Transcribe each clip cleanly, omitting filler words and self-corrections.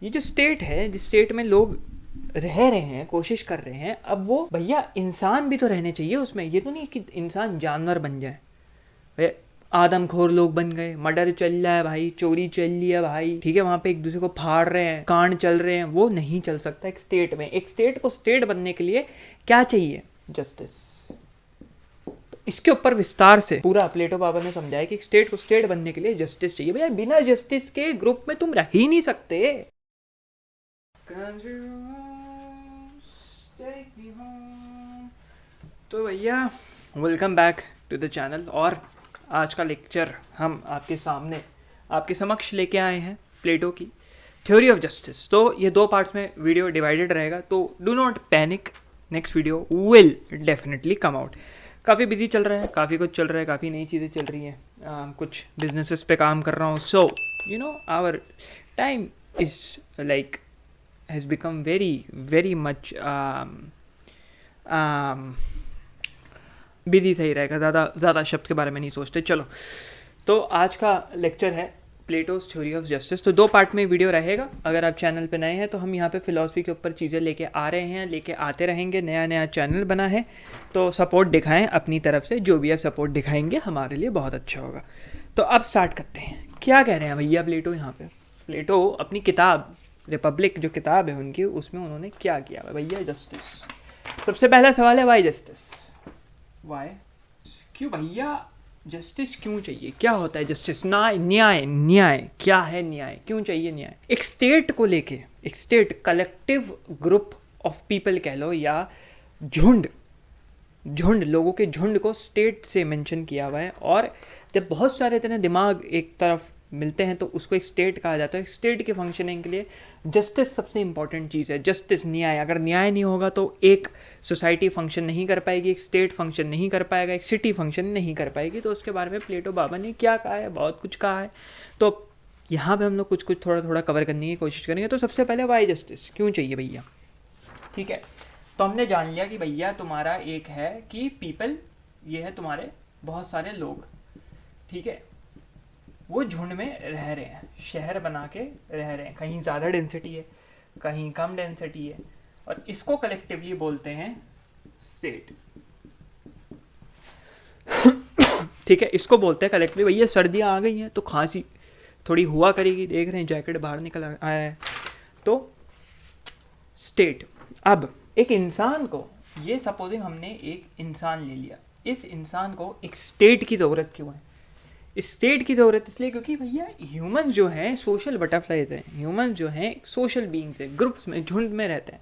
ये जो स्टेट है, जिस स्टेट में लोग रह रहे हैं, कोशिश कर रहे हैं, अब वो भैया इंसान भी तो रहने चाहिए उसमें। ये तो नहीं कि इंसान जानवर बन जाए। भैया आदमखोर लोग बन गए, मर्डर चल रहा है भाई, चोरी चल रही है भाई, ठीक है, वहां पे एक दूसरे को फाड़ रहे हैं, कांड चल रहे हैं, वो नहीं चल सकता एक स्टेट में। एक स्टेट को स्टेट बनने के लिए क्या चाहिए? जस्टिस। इसके ऊपर विस्तार से पूरा प्लेटो बाबा ने समझाया कि एक स्टेट को स्टेट बनने के लिए जस्टिस चाहिए। भैया बिना जस्टिस के ग्रुप में तुम रह ही नहीं सकते। तो भैया welcome back to the channel. और आज का लेक्चर हम आपके सामने, आपके समक्ष लेके आए हैं प्लेटो की थ्योरी ऑफ जस्टिस। तो ये दो पार्ट्स में वीडियो डिवाइडेड रहेगा, तो do not panic, next video will definitely come out. काफ़ी बिजी चल रहा है, काफ़ी कुछ चल रहा है, काफ़ी नई चीज़ें चल रही हैं, कुछ बिजनेसेस पे काम कर रहा हूँ। So you know our time is like has become very much busy सही रहेगा, ज़्यादा शब्द के बारे में नहीं सोचते। चलो, तो आज का लेक्चर है प्लेटोस थ्योरी ऑफ जस्टिस। तो दो पार्ट में वीडियो रहेगा। अगर आप चैनल पे नए हैं तो हम यहाँ पे फिलॉसफी के ऊपर चीज़ें लेके आ रहे हैं, लेके आते रहेंगे। नया चैनल बना है तो सपोर्ट दिखाएं अपनी तरफ से। जो भी आप सपोर्ट दिखाएंगे हमारे लिए बहुत अच्छा होगा। तो अब स्टार्ट करते हैं। क्या कह रहे हैं भैया प्लेटो यहाँ पे? प्लेटो अपनी किताब रिपब्लिक जो किताब है उनकी, उसमें उन्होंने क्या किया है भैया? जस्टिस। सबसे पहला सवाल है वाई जस्टिस? वाई, क्यों भैया जस्टिस क्यों चाहिए? क्या होता है जस्टिस? न्याय क्या है? न्याय क्यों चाहिए? न्याय एक स्टेट को लेके, एक state collective group of people कह लो, या झुंड लोगों के झुंड को स्टेट से मेंशन किया हुआ है। और जब बहुत सारे इतने दिमाग एक तरफ मिलते हैं तो उसको एक स्टेट कहा जाता है। एक स्टेट की फंक्शनिंग के लिए जस्टिस सबसे इंपॉर्टेंट चीज़ है। जस्टिस, न्याय। अगर न्याय नहीं होगा तो एक सोसाइटी फंक्शन नहीं कर पाएगी, एक स्टेट फंक्शन नहीं कर पाएगा, एक सिटी फंक्शन नहीं कर पाएगी। तो उसके बारे में प्लेटो बाबा ने क्या कहा है? बहुत कुछ कहा है। तो यहाँ पे हम लोग कुछ थोड़ा कवर करने की कोशिश करेंगे। तो सबसे पहले वाई जस्टिस क्यों चाहिए भैया? ठीक है, तो हमने जान लिया कि भैया तुम्हारा एक है कि पीपल, ये है तुम्हारे बहुत सारे लोग, ठीक है, वो झुंड में रह रहे हैं, शहर बना के रह रहे हैं। कहीं ज़्यादा डेंसिटी है, कहीं कम डेंसिटी है, और इसको कलेक्टिवली बोलते हैं स्टेट। ठीक है, इसको बोलते हैं कलेक्टिवली। भैया सर्दियाँ आ गई हैं तो खांसी थोड़ी हुआ करेगी, देख रहे हैं जैकेट बाहर निकल आया है, तो स्टेट। अब एक इंसान को, ये सपोजिंग हमने एक इंसान ले लिया, इस इंसान को एक स्टेट की ज़रूरत क्यों है? स्टेट की ज़रूरत इसलिए क्योंकि भैया ह्यूमन जो हैं सोशल बटरफ्लाइज हैं। ह्यूमन जो हैं सोशल बींग्स हैं, ग्रुप्स में, झुंड में रहते हैं।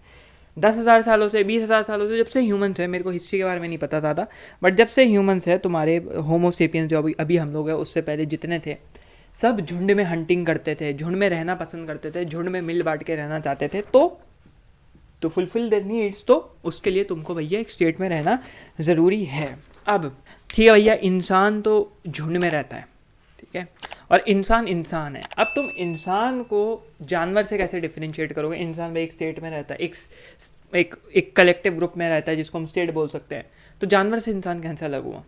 10,000 सालों से, 20,000 सालों से, जब से ह्यूमन्स है, मेरे को हिस्ट्री के बारे में नहीं पता ज़्यादा, बट जब से ह्यूमन्स है, तुम्हारे होमोसेपियंस जो अभी हम लोग हैं, उससे पहले जितने थे, सब झुंड में हंटिंग करते थे, झुंड में रहना पसंद करते थे, झुंड में मिल बांट के रहना चाहते थे। तो फुलफिल देयर नीड्स, तो उसके लिए तुमको भैया एक स्टेट में रहना ज़रूरी है। अब ठीक है भैया, इंसान तो झुंड में रहता है, ठीक है, और इंसान है। अब तुम इंसान को जानवर से कैसे डिफरेंशिएट करोगे? इंसान भाई एक स्टेट में रहता है, एक कलेक्टिव ग्रुप में रहता है जिसको हम स्टेट बोल सकते हैं। तो जानवर से इंसान कैसे अलग हुआ?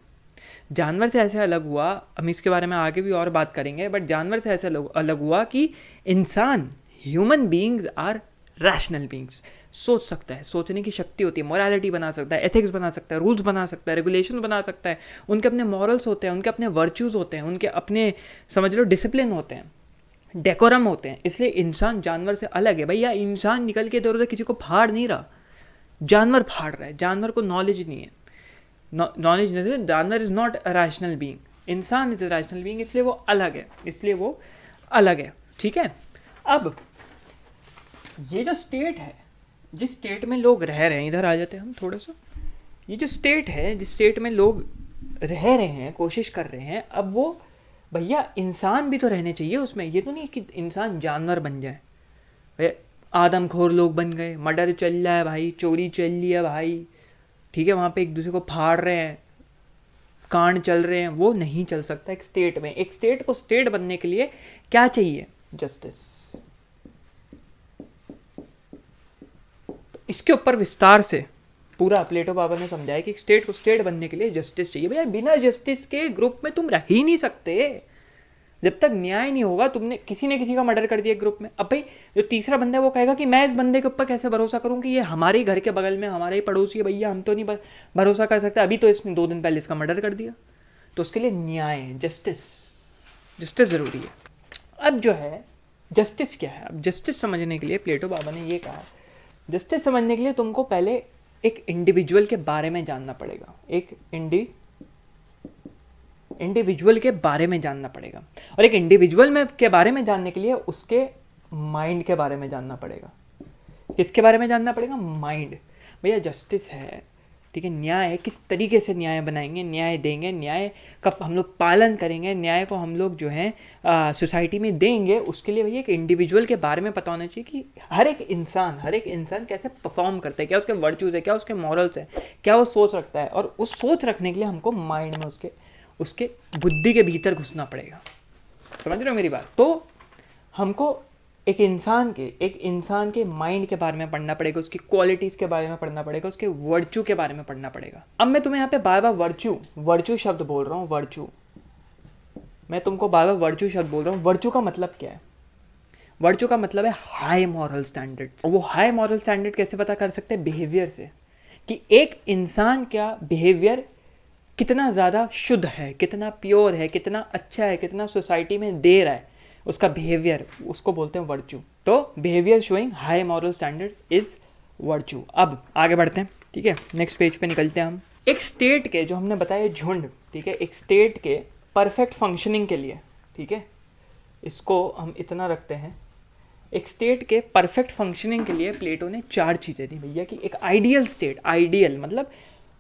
जानवर से ऐसे अलग हुआ, हम इसके बारे में आगे भी और बात करेंगे, बट जानवर से ऐसे अलग हुआ कि इंसान, human beings are rational beings. सोच सकता है, सोचने की शक्ति होती है, मोरालिटी बना सकता है, एथिक्स बना सकता है, रूल्स बना सकता है, रेगुलेशन बना सकता है। उनके अपने मॉरल्स होते हैं, उनके अपने वर्च्यूज़ होते हैं, उनके अपने समझ लो डिसिप्लिन होते हैं, डेकोरम होते हैं। इसलिए इंसान जानवर से अलग है। भैया इंसान निकल के इधर उधर किसी को फाड़ नहीं रहा, जानवर फाड़ रहा है। जानवर को नॉलेज नहीं है, नॉलेज नहीं, जानवर is not a rational being, इंसान इज़ अ रैशनल बीइंग, इसलिए वो अलग है, ठीक है। अब ये जो स्टेट है, जिस स्टेट में लोग रह रहे हैं, इधर आ जाते हैं हम थोड़ा सा। ये जो स्टेट है, जिस स्टेट में लोग रह रहे हैं, कोशिश कर रहे हैं, अब वो भैया इंसान भी तो रहने चाहिए उसमें। ये तो नहीं कि इंसान जानवर बन जाए। भैया आदमखोर लोग बन गए, मर्डर चल रहा है भाई, चोरी चल रही है भाई, ठीक है, वहाँ पे एक दूसरे को फाड़ रहे हैं, कांड चल रहे हैं, वो नहीं चल सकता एक स्टेट में। एक स्टेट को स्टेट बनने के लिए क्या चाहिए? जस्टिस। इसके ऊपर विस्तार से पूरा प्लेटो बाबा ने समझाया कि स्टेट को स्टेट बनने के लिए जस्टिस चाहिए। भैया बिना जस्टिस के ग्रुप में तुम रह ही नहीं सकते। जब तक न्याय नहीं होगा, तुमने किसी ने किसी का मर्डर कर दिया ग्रुप में, अब भाई जो तीसरा बंदा है वो कहेगा कि मैं इस बंदे के ऊपर कैसे भरोसा करूं कि ये हमारे ही घर के बगल में हमारे ही पड़ोसी है, भैया हम तो नहीं भरोसा कर सकते, अभी तो इसने 2 दिन पहले इसका मर्डर कर दिया। तो उसके लिए न्याय, जस्टिस ज़रूरी है। अब जो है जस्टिस क्या है, अब जस्टिस समझने के लिए प्लेटो बाबा ने ये कहा, जस्टिस समझने के लिए तुमको पहले एक इंडिविजुअल के बारे में जानना पड़ेगा, एक इंडिविजुअल के बारे में जानना पड़ेगा। और एक इंडिविजुअल में के बारे में जानने के लिए उसके माइंड के बारे में जानना पड़ेगा। किसके बारे में जानना पड़ेगा? माइंड। भैया जस्टिस है, ठीक है, न्याय है, किस तरीके से न्याय बनाएंगे, न्याय देंगे, न्याय का हम लोग पालन करेंगे, न्याय को हम लोग जो है सोसाइटी में देंगे, उसके लिए भैया एक इंडिविजुअल के बारे में पता होना चाहिए कि हर एक इंसान कैसे परफॉर्म करता है, क्या उसके वर्च्यूज़ है, क्या उसके मॉरल्स है, क्या वो सोच रखता है। और उस सोच रखने के लिए हमको माइंड में उसके बुद्धि के भीतर घुसना पड़ेगा। समझ रहे हो मेरी बात? तो हमको एक इंसान के माइंड के बारे में पढ़ना पड़ेगा, उसकी क्वालिटीज़ के बारे में पढ़ना पड़ेगा, उसके वर्च्यू के बारे में पढ़ना पड़ेगा। अब मैं तुम्हें यहाँ पे बार बार वर्च्यू शब्द बोल रहा हूँ, मैं तुमको बार बार वर्च्यू शब्द बोल रहा हूँ। वर्च्यू का मतलब क्या है? वर्च्यू का मतलब है हाई मॉरल स्टैंडर्ड। और वो हाई मॉरल स्टैंडर्ड कैसे पता कर सकते हैं? बिहेवियर से, कि एक इंसान का बिहेवियर कितना ज़्यादा शुद्ध है, कितना प्योर है, कितना अच्छा है, कितना सोसाइटी में दे रहा है, उसका बिहेवियर, उसको बोलते हैं वर्च्यू। तो behaviour showing high moral standard is virtue. अब आगे बढ़ते हैं, ठीक है, नेक्स्ट पेज पे निकलते हैं हम। एक स्टेट के, जो हमने बताया झुंड, ठीक है, एक स्टेट के परफेक्ट फंक्शनिंग के लिए, ठीक है, इसको हम इतना रखते हैं, एक स्टेट के परफेक्ट फंक्शनिंग के लिए प्लेटो ने 4 चीज़ें दी भैया, कि एक आइडियल स्टेट, आइडियल मतलब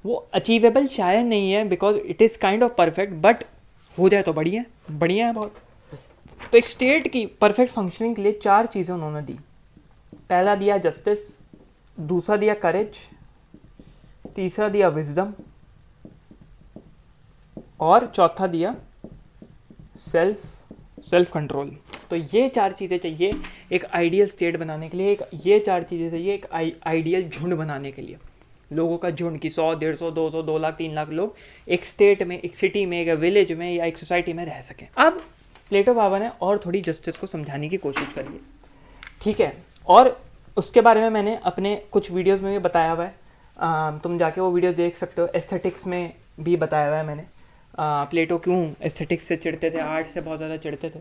वो अचीवेबल शायद नहीं है, because it is kind of perfect, but हो जाए तो बढ़िया है बहुत। तो एक स्टेट की परफेक्ट फंक्शनिंग के लिए 4 चीज़ें उन्होंने दी। पहला दिया जस्टिस, दूसरा दिया करेज, तीसरा दिया विजडम, और चौथा दिया सेल्फ कंट्रोल। तो ये 4 चीज़ें चाहिए एक आइडियल स्टेट बनाने के लिए, ये 4 चीज़ें चाहिए एक आइडियल झुंड बनाने के लिए। लोगों का झुंड की 100, 150, 200, 2 लाख, 3 लाख लोग एक स्टेट में, एक सिटी में, एक विलेज में या एक सोसाइटी में रह सकें। अब प्लेटो बाबा ने और थोड़ी जस्टिस को समझाने की कोशिश करी है, ठीक है, और उसके बारे में मैंने अपने कुछ वीडियोस में भी बताया हुआ है, तुम जाके वो वीडियो देख सकते हो। एस्थेटिक्स में भी बताया हुआ है मैंने, प्लेटो क्यों एस्थेटिक्स से चिढ़ते थे, आर्ट से बहुत ज़्यादा चिढ़ते थे,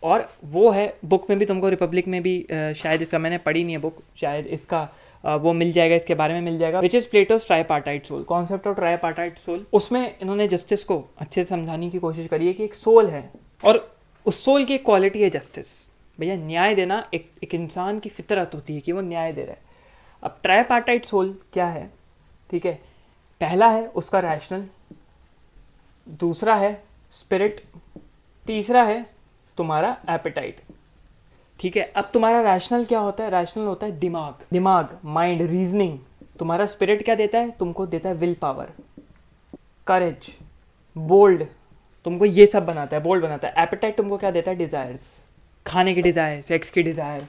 और वो है बुक में भी, तुमको रिपब्लिक में भी शायद इसका, मैंने पढ़ी नहीं है बुक, शायद इसका वो मिल जाएगा, इसके बारे में मिल जाएगा, which is Plato's tripartite soul, concept of tripartite soul. उसमें इन्होंने जस्टिस को अच्छे से समझाने की कोशिश करी है कि एक सोल है, और उस सोल की एक क्वालिटी है जस्टिस। भैया न्याय देना एक इंसान की फितरत होती है कि वो न्याय दे रहा है। अब ट्राइपार्टाइट सोल क्या है, ठीक है, पहला है उसका रैशनल, दूसरा है स्पिरिट, तीसरा है तुम्हारा एपेटाइट, ठीक है। अब तुम्हारा रैशनल क्या होता है? रैशनल होता है दिमाग, माइंड, रीजनिंग। तुम्हारा स्पिरिट क्या देता है? तुमको देता है विल पावर, करेज, बोल्ड, तुमको ये सब बनाता है, बोल्ड बनाता है। एपेटाइट तुमको क्या देता है? डिज़ायर्स, खाने की डिज़ायर, सेक्स की डिज़ायर,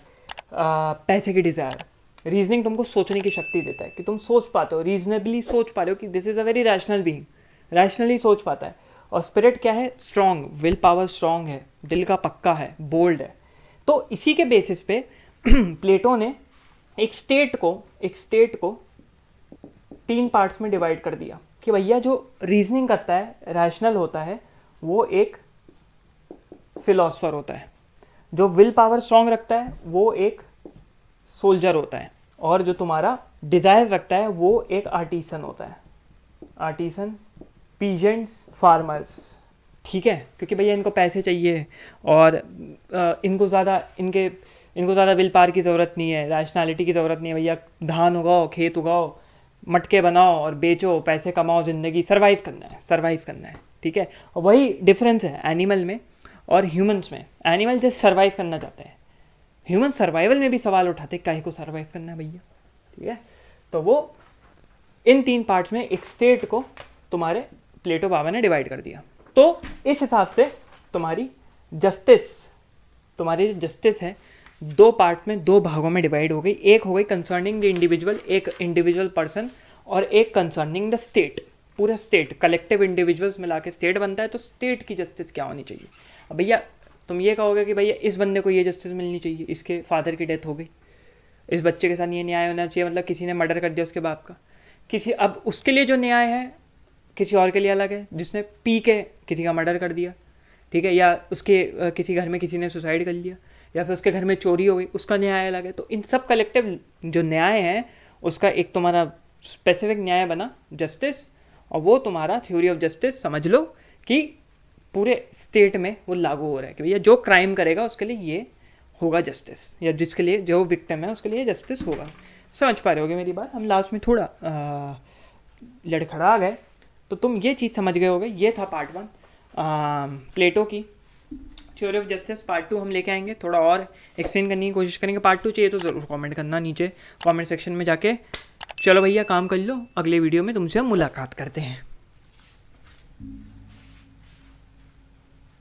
पैसे की डिज़ायर। रीजनिंग तुमको सोचने की शक्ति देता है कि तुम सोच पाते हो, रीजनेबली सोच पा रहे हो कि this is a very rational being, rationally सोच पाता है। और स्पिरिट क्या है? स्ट्रॉन्ग, विल पावर स्ट्रॉन्ग है, दिल का पक्का है, बोल्ड है। तो इसी के बेसिस पे प्लेटो ने एक स्टेट को 3 पार्ट्स में डिवाइड कर दिया कि भैया जो रीजनिंग करता है, रैशनल होता है, वो एक फिलोसफर होता है, जो विल पावर स्ट्रॉन्ग रखता है वो एक सोल्जर होता है, और जो तुम्हारा डिज़ायर रखता है वो एक आर्टिसन होता है, आर्टिसन, पीजेंट्स, फार्मर्स, ठीक है। क्योंकि भैया इनको पैसे चाहिए और इनको ज़्यादा विल पावर की ज़रूरत नहीं है, रैशनैलिटी की ज़रूरत नहीं है। भैया धान उगाओ, खेत उगाओ, मटके बनाओ और बेचो, पैसे कमाओ, ज़िंदगी सर्वाइव करना है, ठीक है। और वही डिफरेंस है एनिमल में और ह्यूमंस में। एनिमल जस्ट सर्वाइव करना चाहते हैं, ह्यूमन सर्वाइवल में भी सवाल उठाते काहे को सर्वाइव करना है भैया, ठीक है। तो वो इन 3 पार्ट्स में एक स्टेट को तुम्हारे प्लेटो बाबा ने डिवाइड कर दिया। तो इस हिसाब से तुम्हारी जस्टिस है 2 पार्ट में, 2 भागों में डिवाइड हो गई। एक हो गई कंसर्निंग द इंडिविजुअल, एक इंडिविजुअल पर्सन, और एक कंसर्निंग द स्टेट, पूरा स्टेट, कलेक्टिव इंडिविजुअल्स मिला के स्टेट बनता है। तो स्टेट की जस्टिस क्या होनी चाहिए? अब भैया तुम ये कहोगे कि भैया इस बंदे को ये जस्टिस मिलनी चाहिए, इसके फादर की डेथ हो गई, इस बच्चे के साथ ये न्याय होना चाहिए, मतलब किसी ने मर्डर कर दिया उसके बाप का, किसी, अब उसके लिए जो न्याय है किसी और के लिए अलग है, जिसने पी के किसी का मर्डर कर दिया, ठीक है, या उसके किसी घर में किसी ने सुसाइड कर लिया, या फिर उसके घर में चोरी हो गई, उसका न्याय अलग है। तो इन सब कलेक्टिव जो न्याय है उसका एक तुम्हारा स्पेसिफिक न्याय बना जस्टिस, और वो तुम्हारा थ्योरी ऑफ जस्टिस समझ लो कि पूरे स्टेट में वो लागू हो रहा है कि भैया जो क्राइम करेगा उसके लिए ये होगा जस्टिस, या जिसके लिए जो विक्टिम है उसके लिए जस्टिस होगा। समझ पा रहे होगे मेरी बात। हम लास्ट में थोड़ा लड़खड़ा गए, तो तुम ये चीज़ समझ गए होगे। ये था पार्ट 1 प्लेटो की थ्योरी ऑफ जस्टिस। पार्ट 2 हम लेके आएंगे, थोड़ा और एक्सप्लेन करने की कोशिश करेंगे। पार्ट 2 चाहिए तो ज़रूर कमेंट करना नीचे कमेंट सेक्शन में जाके। चलो भैया काम कर लो, अगले वीडियो में तुमसे मुलाकात करते हैं।